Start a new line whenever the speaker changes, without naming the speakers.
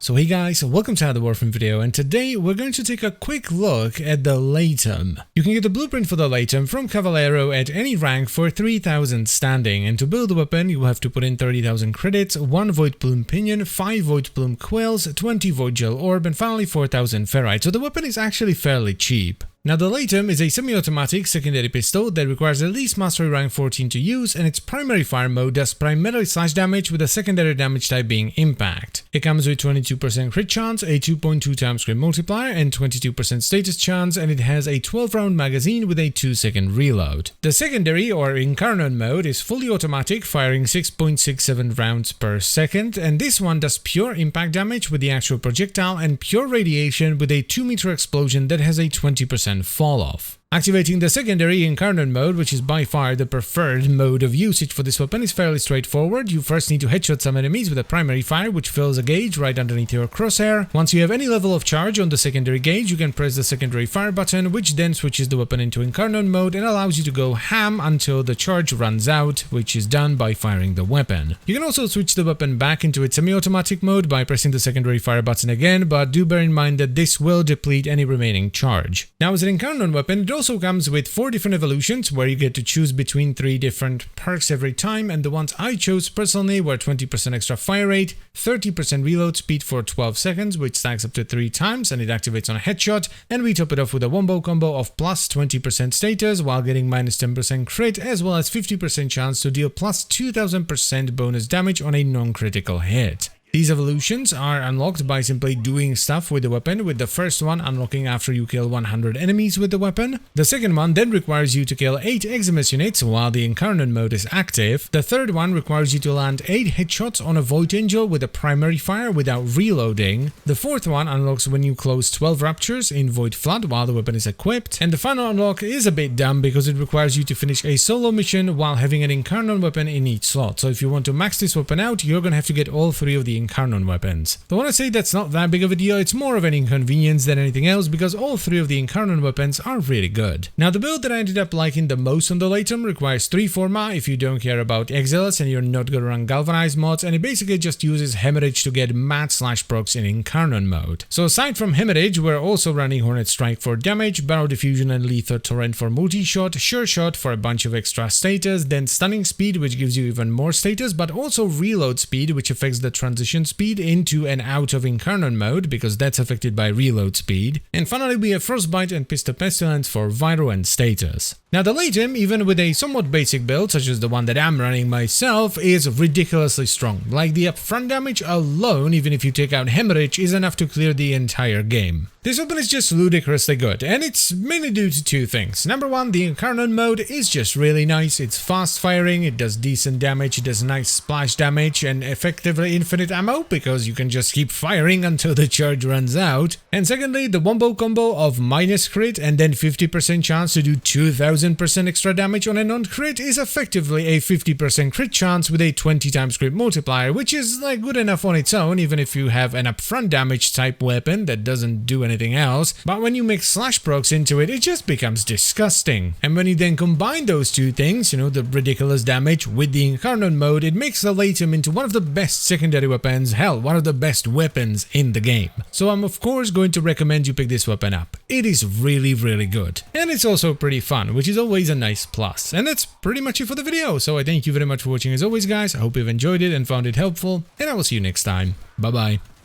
So hey guys, welcome to another Warframe video, and today we're going to take a quick look at the Laetum. You can get the blueprint for the Laetum from Cavallero at any rank for 3000 standing, and to build the weapon you have to put in 30,000 credits, 1 Void Plume Pinion, 5 Void Plume Quills, 20 Void Gel Orb, and finally 4000 Ferrite, so the weapon is actually fairly cheap. Now the Laetum is a semi-automatic secondary pistol that requires at least Mastery rank 14 to use, and its primary fire mode does primarily slash damage with a secondary damage type being impact. It comes with 22% crit chance, a 2.2 times crit multiplier, and 22% status chance, and it has a 12 round magazine with a 2-second reload. The secondary or Incarnon mode is fully automatic, firing 6.67 rounds per second, and this one does pure impact damage with the actual projectile and pure radiation with a 2-meter explosion that has a 20% fall off. Activating the secondary Incarnon mode, which is by far the preferred mode of usage for this weapon, is fairly straightforward. You first need to headshot some enemies with a primary fire, which fills a gauge right underneath your crosshair. Once you have any level of charge on the secondary gauge, you can press the secondary fire button, which then switches the weapon into Incarnon mode and allows you to go ham until the charge runs out, which is done by firing the weapon. You can also switch the weapon back into its semi-automatic mode by pressing the secondary fire button again, but do bear in mind that this will deplete any remaining charge. Now, as an Incarnon weapon, it also comes with 4 different evolutions where you get to choose between 3 different perks every time, and the ones I chose personally were 20% extra fire rate, 30% reload speed for 12 seconds, which stacks up to 3 times and it activates on a headshot, and we top it off with a wombo combo of plus 20% status while getting minus 10% crit, as well as 50% chance to deal plus 2000% bonus damage on a non-critical hit. These evolutions are unlocked by simply doing stuff with the weapon, with the first one unlocking after you kill 100 enemies with the weapon. The second one then requires you to kill 8 Eximus units while the Incarnon mode is active. The third one requires you to land 8 headshots on a Void Angel with a primary fire without reloading. The fourth one unlocks when you close 12 Raptures in Void Flood while the weapon is equipped. And the final unlock is a bit dumb because it requires you to finish a solo mission while having an Incarnon weapon in each slot. So if you want to max this weapon out, you're gonna have to get all 3 of the Incarnon weapons. I want to say that's not that big of a deal, it's more of an inconvenience than anything else because all 3 of the Incarnon weapons are really good. Now the build that I ended up liking the most on the Laetum requires 3 forma if you don't care about Exiles and you're not gonna run Galvanized mods, and it basically just uses Hemorrhage to get mad slash procs in Incarnon mode. So aside from Hemorrhage, we're also running Hornet Strike for damage, Barrel Diffusion and Lethal Torrent for multi-shot, Sure Shot for a bunch of extra status, then Stunning Speed, which gives you even more status, but also Reload Speed, which affects the transition speed into and out of Incarnon mode because that's affected by reload speed. And finally we have Frostbite and Pistol Pestilence for viral and status. Now the Laetum, even with a somewhat basic build such as the one that I'm running myself, is ridiculously strong. Like the upfront damage alone, even if you take out Hemorrhage, is enough to clear the entire game. This weapon is just ludicrously good, and it's mainly due to 2 things. Number 1, the Incarnon mode is just really nice. It's fast firing, it does decent damage, it does nice splash damage, and effectively infinite ammo because you can just keep firing until the charge runs out. And secondly, the wombo combo of minus crit and then 50% chance to do 2000% extra damage on a non-crit is effectively a 50% crit chance with a 20 times crit multiplier, which is like good enough on its own even if you have an upfront damage type weapon that doesn't do anything else. But when you mix slash procs into it, it just becomes disgusting. And when you then combine those 2 things, you know, the ridiculous damage with the Incarnon mode, it makes the Laetum into one of the best secondary weapons, hell, one of the best weapons in the game. So I'm of course going to recommend you pick this weapon up. It is really good. And it's also pretty fun, which is always a nice plus. And that's pretty much it for the video. So I thank you very much for watching as always guys. I hope you've enjoyed it and found it helpful, and I will see you next time. Bye bye.